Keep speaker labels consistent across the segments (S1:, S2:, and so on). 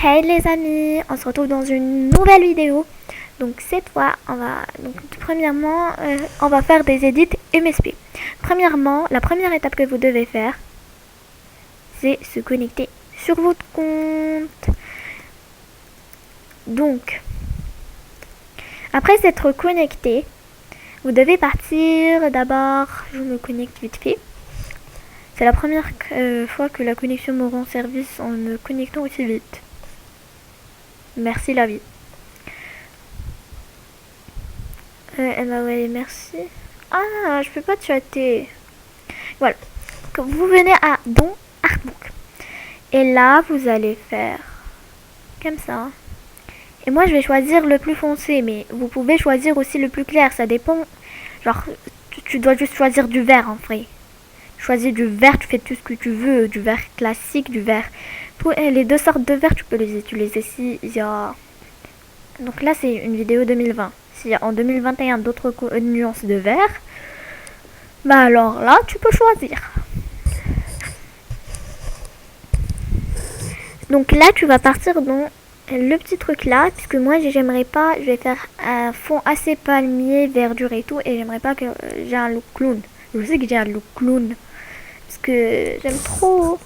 S1: Hey les amis, on se retrouve dans une nouvelle vidéo. Donc cette fois, premièrement, on va faire des edits MSP. Premièrement, la première étape que vous devez faire, c'est se connecter sur votre compte. Donc, après s'être connecté, vous devez partir d'abord. Je me connecte vite fait. C'est la première fois que la connexion me rend service en me connectant aussi vite. Merci la vie. Bah ouais, merci. Ah, je peux pas chatter. Voilà. Quand vous venez à Don Artbook. Et là, vous allez faire comme ça. Et moi, je vais choisir le plus foncé. Mais vous pouvez choisir aussi le plus clair. Ça dépend. Genre, tu dois juste choisir du vert en vrai. Choisis du vert, tu fais tout ce que tu veux. Du vert classique, du vert. Les deux sortes de vert, tu peux les utiliser. Si il y a... Donc là, c'est une vidéo 2020. S'il y a en 2021 d'autres nuances de vert, bah alors là, tu peux choisir. Donc là, tu vas partir dans le petit truc là, puisque moi, j'aimerais pas, je vais faire un fond assez palmier, verdure et tout, et j'aimerais pas que j'ai un look clown. Je sais que j'ai un look clown, parce que j'aime trop.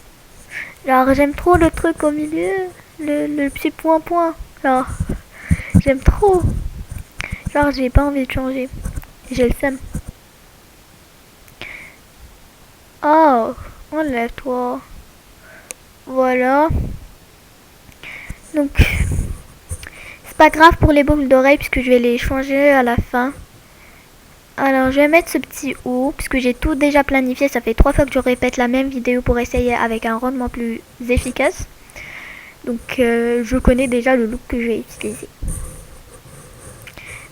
S1: Genre, j'aime trop le truc au milieu, le petit point-point. Genre, j'aime trop. Genre, j'ai pas envie de changer. J'ai le seum. Oh, enlève-toi. Voilà. Donc, c'est pas grave pour les boucles d'oreilles puisque je vais les changer à la fin. Alors, je vais mettre ce petit haut puisque j'ai tout déjà planifié. Ça fait 3 fois que je répète la même vidéo pour essayer avec un rendement plus efficace. Donc, je connais déjà le look que je vais utiliser.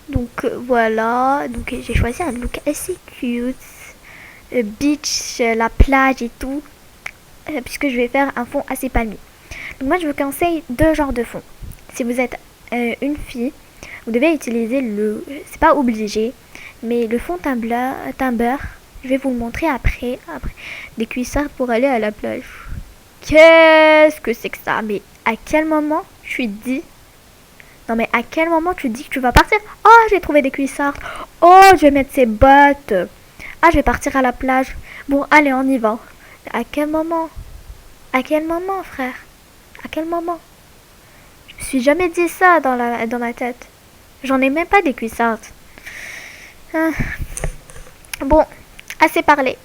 S1: Donc, voilà. Donc, j'ai choisi un look assez cute. Beach, la plage et tout. Puisque je vais faire un fond assez palmier. Donc moi je vous conseille deux genres de fonds. Si vous êtes une fille, vous devez utiliser c'est pas obligé, mais le fond Timber, je vais vous le montrer après des cuissardes pour aller à la plage. Qu'est-ce que c'est que ça? Mais à quel moment tu dis Non mais à quel moment tu dis que tu vas partir? Oh, j'ai trouvé des cuissardes. Oh, je vais mettre ces bottes. Ah, je vais partir à la plage. Bon, allez, on y va. À quel moment? À quel moment, frère? À quel moment? Je me suis jamais dit ça dans ma tête. J'en ai même pas des cuissardes. Ah. Bon, assez parlé.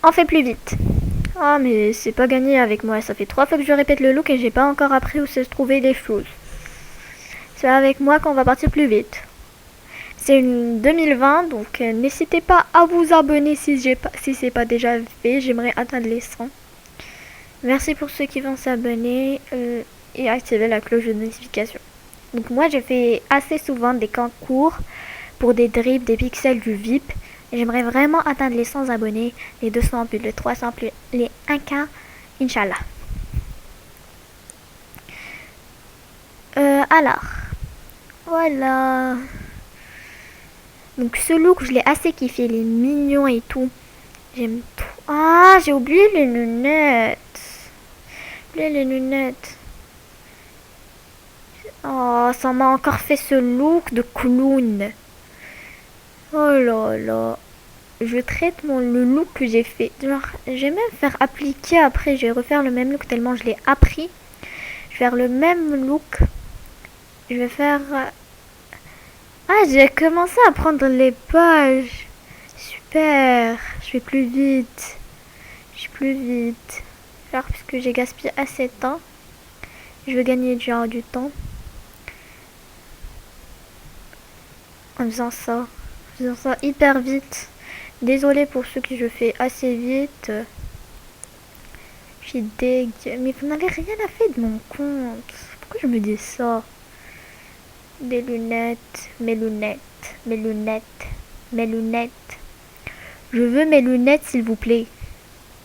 S1: On fait plus vite. Ah, mais c'est pas gagné avec moi. Ça fait 3 fois que je répète le look et j'ai pas encore appris où se trouver les choses. C'est avec moi qu'on va partir plus vite. C'est une 2020, donc n'hésitez pas à vous abonner si c'est pas déjà fait. J'aimerais atteindre les 100. Merci pour ceux qui vont s'abonner et activer la cloche de notification. Donc moi j'ai fait assez souvent des concours pour des drips, des pixels, du VIP. Et j'aimerais vraiment atteindre les 100 abonnés, les 200, plus les 300, plus les 1K, Inch'Allah. Alors, voilà. Donc ce look, je l'ai assez kiffé, il est mignon et tout. J'aime tout. Ah, j'ai oublié les lunettes. Oh, ça m'a encore fait ce look de clown. Oh là là. Je traite le look que j'ai fait. Genre, je vais même faire appliquer après. Je vais refaire le même look tellement je l'ai appris. Je vais faire le même look. Je vais faire... Ah, j'ai commencé à prendre les pages. Super. Je vais plus vite. Je vais plus vite. Alors, puisque j'ai gaspillé assez de temps. Je veux gagner du temps. En faisant ça hyper vite. Désolée pour ceux que je fais assez vite. Je suis deg. Mais vous n'avez rien à faire de mon compte. Pourquoi je me dis ça? Des lunettes. Mes lunettes. Je veux mes lunettes s'il vous plaît.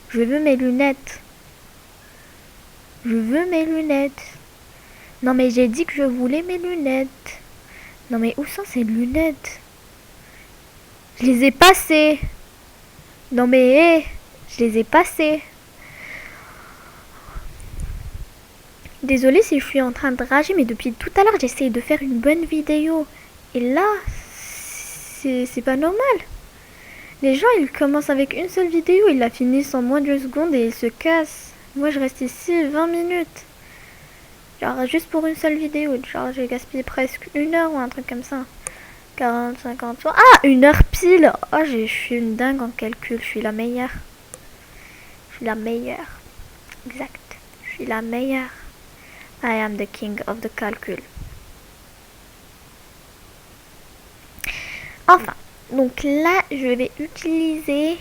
S1: Je veux mes lunettes. Non mais j'ai dit que je voulais mes lunettes. Non mais où sont ces lunettes? Je les ai passées. Non mais je les ai passées. Désolée si je suis en train de rager, mais depuis tout à l'heure, j'essaye de faire une bonne vidéo. Et là, c'est pas normal. Les gens, ils commencent avec une seule vidéo, ils la finissent en moins de secondes et ils se cassent. Moi, je reste ici 20 minutes. Genre, juste pour une seule vidéo. Genre, j'ai gaspillé presque 1 heure ou un truc comme ça. 40, 50, ah, 1 heure pile. Oh, je suis une dingue en calcul. Je suis la meilleure. Je suis la meilleure. Exact. Je suis la meilleure. I am the king of the calcul. Enfin, donc là, je vais utiliser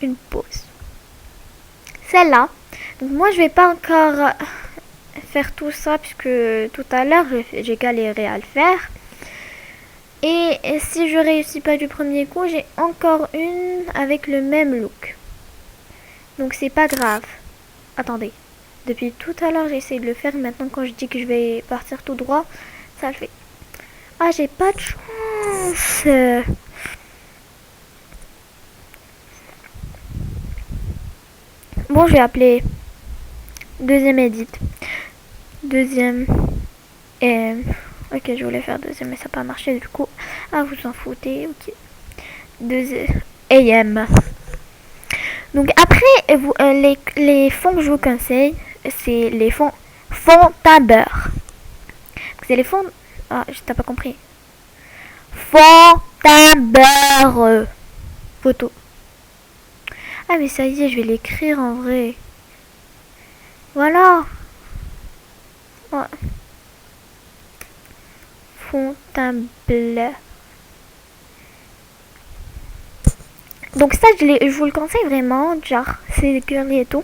S1: une pause. Celle-là. Donc moi, je vais pas encore faire tout ça puisque tout à l'heure, j'ai galéré à le faire. Et si je réussis pas du premier coup, j'ai encore une avec le même look. Donc c'est pas grave. Attendez. Depuis tout à l'heure, j'essaie de le faire. Maintenant, quand je dis que je vais partir tout droit, ça le fait. Ah, j'ai pas de chance. Bon, je vais appeler deuxième edit. Deuxième. Ok, je voulais faire deuxième, mais ça n'a pas marché du coup. Ah, vous en foutez. Ok. Deuxième. AM. Donc après, les fonds que je vous conseille, c'est les fonds à beurre. C'est les fonds... Ah, je t'ai pas compris. Fond à beurre. Photo. Ah, mais ça y est, je vais l'écrire en vrai. Voilà. Ouais. Fond à beurre. Donc ça, je vous le conseille vraiment. Genre, c'est curly et tout.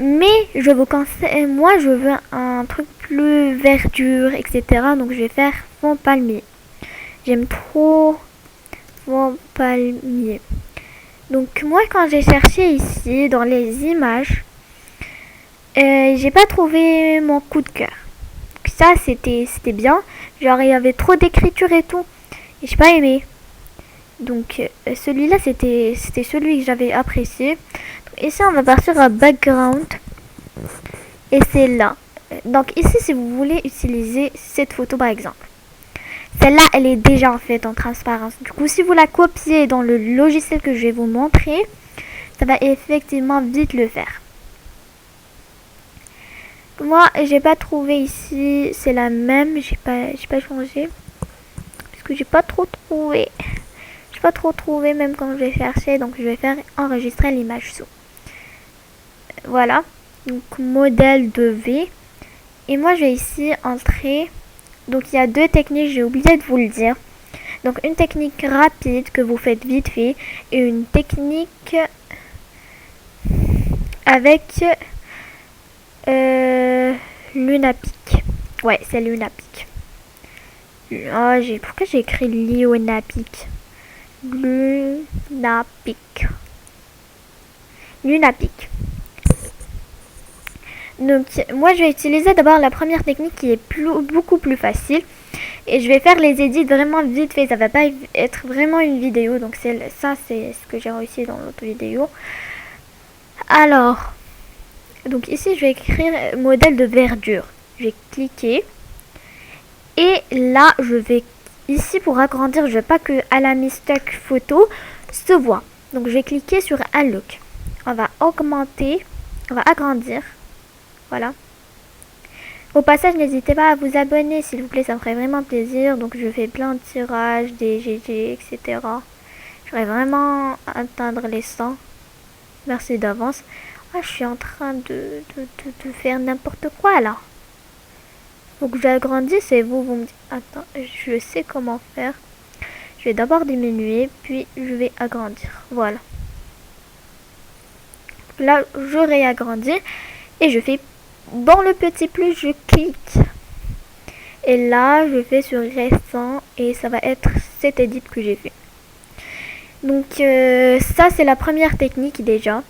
S1: Mais je vous conseille, moi je veux un truc plus verdure, etc. Donc je vais faire fond palmier. J'aime trop fond palmier. Donc moi quand j'ai cherché ici dans les images, j'ai pas trouvé mon coup de cœur. Ça c'était bien. Genre il y avait trop d'écriture et tout. Et j'ai pas aimé. Donc celui-là c'était celui que j'avais apprécié. Ici on va partir à background. Et c'est là. Donc ici si vous voulez utiliser cette photo par exemple. Celle-là elle est déjà en fait en transparence. Du coup si vous la copiez dans le logiciel que je vais vous montrer, ça va effectivement vite le faire. Moi j'ai pas trouvé ici, c'est la même, j'ai pas changé. Parce que j'ai pas trop trouvé. J'ai pas trop trouvé même quand je vais chercher, donc je vais faire enregistrer l'image sous. Voilà. Donc modèle de V. Et moi je vais ici entrer. Donc il y a deux techniques, j'ai oublié de vous le dire. Donc une technique rapide que vous faites vite fait. Et une technique avec Lunapic. Ouais, c'est Lunapic. Oh, pourquoi j'ai écrit Lunapic? Lunapic. Lunapic. Donc moi je vais utiliser d'abord la première technique qui est beaucoup plus facile. Et je vais faire les edits vraiment vite fait. Ça va pas être vraiment une vidéo. Donc ça c'est ce que j'ai réussi dans l'autre vidéo. Alors, donc ici je vais écrire modèle de verdure. Je vais cliquer. Et là je vais ici pour agrandir. Je veux pas que Alamy Stock Photo se voit. Donc je vais cliquer sur Unlock. On va augmenter. On va agrandir. Voilà. Au passage, n'hésitez pas à vous abonner, s'il vous plaît, ça me ferait vraiment plaisir. Donc, je fais plein de tirages, des GG, etc. J'aurais vraiment atteindre les 100. Merci d'avance. Ah, je suis en train de faire n'importe quoi, là. Donc, j'agrandisse et vous me dites... Attends, je sais comment faire. Je vais d'abord diminuer, puis je vais agrandir. Voilà. Là, je réagrandis et je fais... Dans le petit plus, je clique. Et là, je fais sur récent et ça va être cet edit que j'ai fait. Donc, ça, c'est la première technique déjà.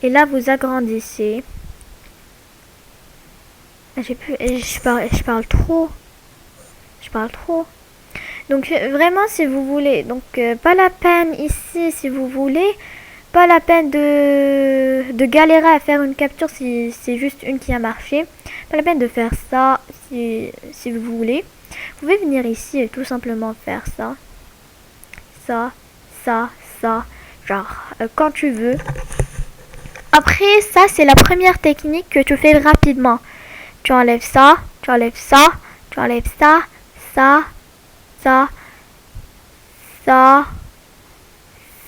S1: Et là, vous agrandissez. Je parle trop. Je parle trop. Donc, vraiment, si vous voulez. Donc, pas la peine ici, si vous voulez. pas la peine de galérer à faire une capture si c'est juste une qui a marché. Pas la peine de faire ça si vous voulez. Vous pouvez venir ici et tout simplement faire ça. Ça, ça, ça. Genre, quand tu veux. Après, ça, c'est la première technique que tu fais rapidement. Tu enlèves ça, tu enlèves ça, tu enlèves ça, ça, ça, ça,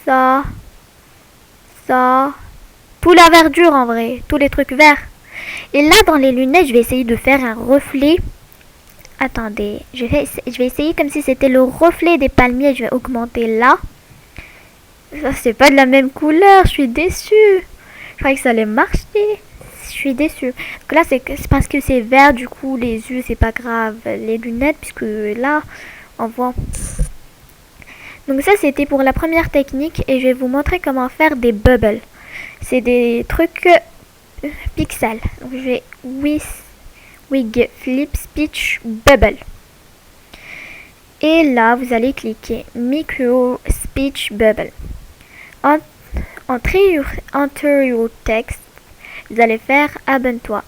S1: ça, ça. Tout la verdure en vrai, tous les trucs verts. Et là, dans les lunettes, je vais essayer de faire un reflet. Attendez, je vais essayer comme si c'était le reflet des palmiers. Je vais augmenter là. Ça, c'est pas de la même couleur, je suis déçue. Je croyais que ça allait marcher. Je suis déçue. Donc là, c'est parce que c'est vert, du coup, les yeux, c'est pas grave. Les lunettes, puisque là, on voit. Donc ça, c'était pour la première technique. Et je vais vous montrer comment faire des bubbles. C'est des trucs pixels. Donc je vais Wig Flip Speech Bubble. Et là, vous allez cliquer Micro Speech Bubble. Enter your text. Vous allez faire abonne-toi.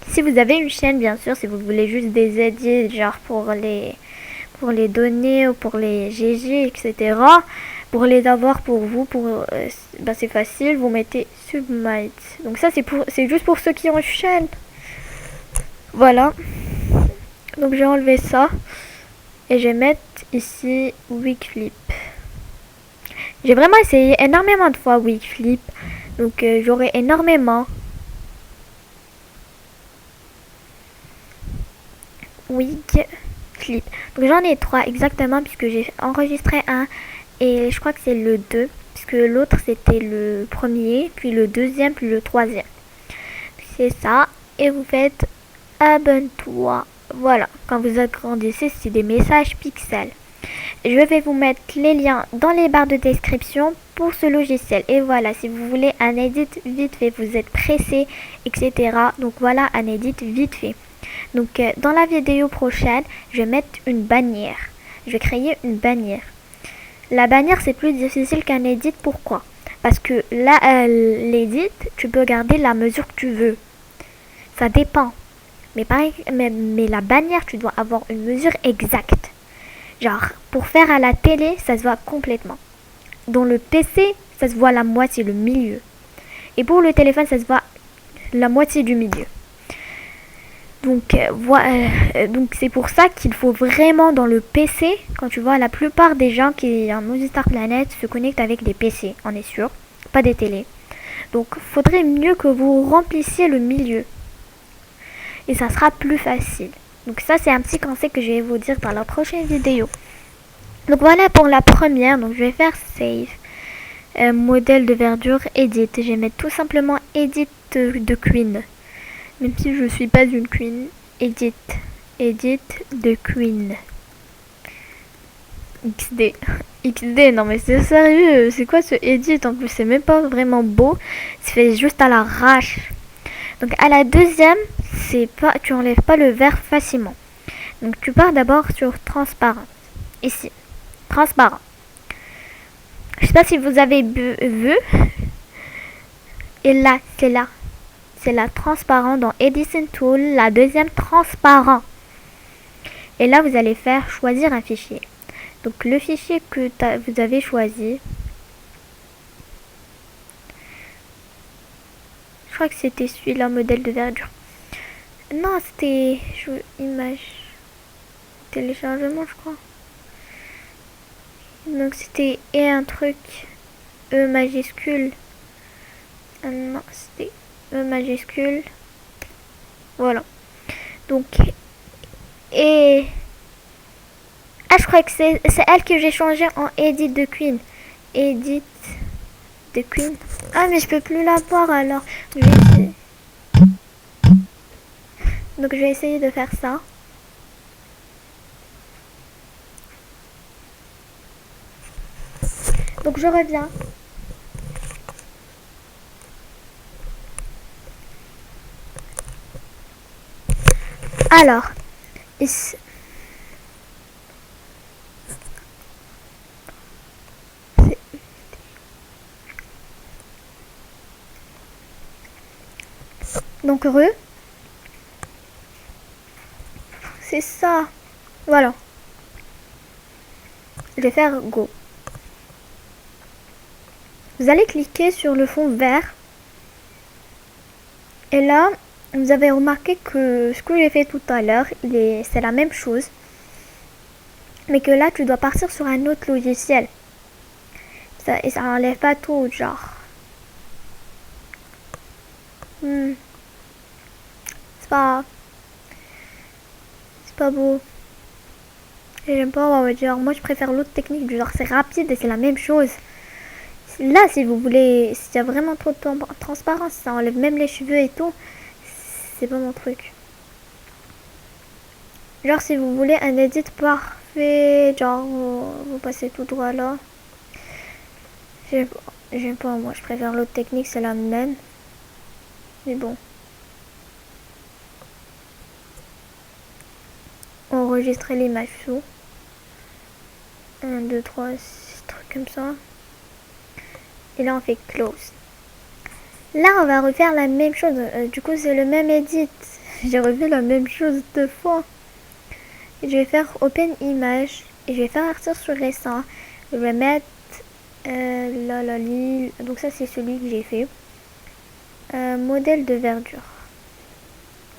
S1: Si vous avez une chaîne, bien sûr, si vous voulez juste des edits, genre pour les données ou pour les GG, etc. Pour les avoir pour vous, c'est facile, vous mettez Submit. Donc ça, c'est juste pour ceux qui ont une chaîne. Voilà. Donc j'ai enlevé ça. Et je vais mettre ici Wigflip. J'ai vraiment essayé énormément de fois Wigflip. Donc j'aurai énormément. Wigflip. Donc j'en ai 3 exactement puisque j'ai enregistré un. Et je crois que c'est le 2. Puisque l'autre c'était le premier. Puis le deuxième. Puis le troisième. C'est ça. Et vous faites abonne-toi. Voilà, quand vous agrandissez, c'est des messages pixels. Je vais vous mettre les liens dans les barres de description pour ce logiciel. Et voilà, si vous voulez un edit vite fait, vous êtes pressé, etc. Donc voilà, un edit vite fait. Donc dans la vidéo prochaine, je vais mettre une bannière. Je vais créer une bannière. La bannière, c'est plus difficile qu'un edit. Pourquoi? Parce que là, l'edit, tu peux garder la mesure que tu veux. Ça dépend. Mais la bannière, tu dois avoir une mesure exacte. Genre, pour faire à la télé, ça se voit complètement. Dans le PC, ça se voit la moitié, le milieu. Et pour le téléphone, ça se voit la moitié du milieu. Donc, donc c'est pour ça qu'il faut vraiment dans le PC, quand tu vois la plupart des gens qui en Movistar Planet se connectent avec des PC, on est sûr, pas des télés. Donc, faudrait mieux que vous remplissiez le milieu. Et ça sera plus facile. Donc ça, c'est un petit conseil que je vais vous dire dans la prochaine vidéo. Donc voilà pour la première. Donc je vais faire Save. Modèle de verdure, Edit. Je vais mettre tout simplement Edit de Queen. Même si je ne suis pas une Queen. Edit. Edit de Queen. XD. XD, non mais c'est sérieux. C'est quoi ce Edit? En plus, c'est même pas vraiment beau. C'est fait juste à l'arrache. Donc à la deuxième, tu enlèves pas le vert facilement. Donc tu pars d'abord sur transparent. Ici, transparent. Je sais pas si vous avez vu. Et là, c'est là. C'est la transparent dans Editing Tool, la deuxième transparent. Et là, vous allez faire choisir un fichier. Donc le fichier que vous avez choisi. Je crois que c'était celui-là, modèle de verdure. Non, c'était image téléchargement, je crois. Donc c'était et un truc E majuscule. Non, c'était E majuscule. Voilà. Donc et je crois que c'est elle que j'ai changé en Edit de Queen. Edit de Queen. Ah mais je peux plus la voir alors. Donc je vais essayer de faire ça. Donc je reviens. Alors, ici. Donc c'est ça. Voilà. Je vais faire go. Vous allez cliquer sur le fond vert. Et là, vous avez remarqué que ce que j'ai fait tout à l'heure, c'est la même chose. Mais que là, tu dois partir sur un autre logiciel. Et ça enlève pas tout, genre. C'est pas beau. J'aime pas, ouais, genre, moi je préfère l'autre technique du genre c'est rapide et c'est la même chose. Là, si vous voulez, s'il y a vraiment trop de transparence, ça enlève même les cheveux et tout, c'est pas mon truc. Genre, si vous voulez un edit parfait, genre, vous passez tout droit là. J'aime pas, moi je préfère l'autre technique, c'est la même. Mais bon. Enregistrer l'image sous. 1, 2, 3, 6 trucs comme ça. Et là on fait close. Là on va refaire la même chose. Du coup c'est le même edit. J'ai refait la même chose 2 fois. Et je vais faire open image. Et je vais faire partir sur récent. Je vais mettre là la ligne. Donc ça c'est celui que j'ai fait. Modèle de verdure.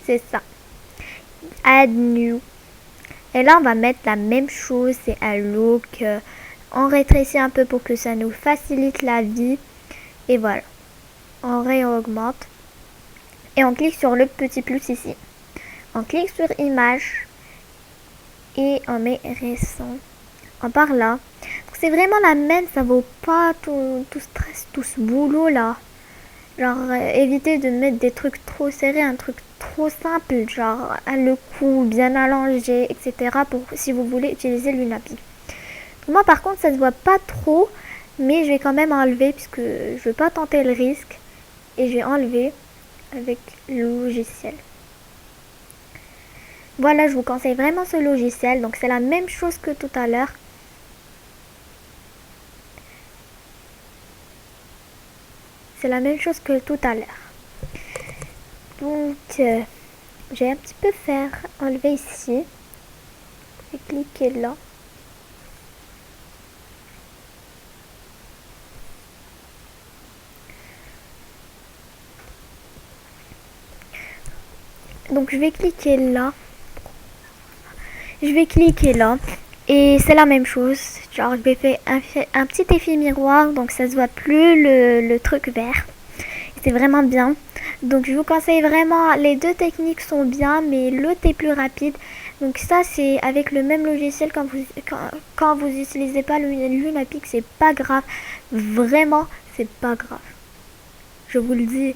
S1: C'est ça. Add new. Et là on va mettre la même chose. C'est un look. On rétrécit un peu pour que ça nous facilite la vie. Et voilà. On réaugmente. Et on clique sur le petit plus ici. On clique sur image. Et on met récent. On part là. C'est vraiment la même. Ça vaut pas tout stress, tout ce boulot là. Genre éviter de mettre des trucs trop serrés. Un truc trop simple. Genre le cou bien allongé, etc. Pour si vous voulez utiliser l'Unapi. Moi par contre ça se voit pas trop. Mais je vais quand même enlever puisque je veux pas tenter le risque. Et je vais enlever avec le logiciel. Voilà, je vous conseille vraiment ce logiciel. Donc c'est la même chose que tout à l'heure. C'est la même chose que tout à l'heure. Donc j'ai un petit peu faire enlever ici. Et cliquer là. Donc je vais cliquer là. Je vais cliquer là. Et c'est la même chose. Genre je vais faire un petit effet miroir. Donc ça se voit plus le truc vert. C'est vraiment bien. Donc je vous conseille vraiment. Les deux techniques sont bien. Mais l'autre est plus rapide. Donc ça c'est avec le même logiciel. Quand vous n'utilisez pas l'Unapi, c'est pas grave. Vraiment c'est pas grave. Je vous le dis.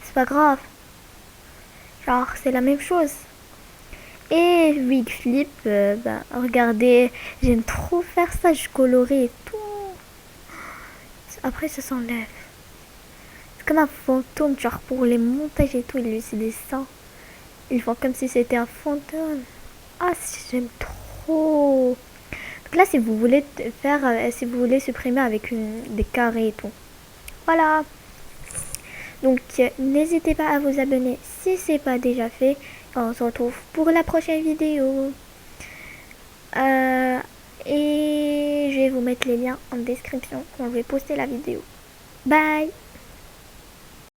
S1: C'est pas grave. Genre c'est la même chose. Et wig flip, regardez, j'aime trop faire ça, je colorie et tout. Après ça s'enlève. C'est comme un fantôme, genre pour les montages et tout, ils utilisent ça. Ils font comme si c'était un fantôme. Ah, j'aime trop. Donc là, si vous voulez faire, si vous voulez supprimer avec des carrés et tout. Voilà. Donc n'hésitez pas à vous abonner si c'est pas déjà fait. On se retrouve pour la prochaine vidéo. Et je vais vous mettre les liens en description quand je vais poster la vidéo. Bye!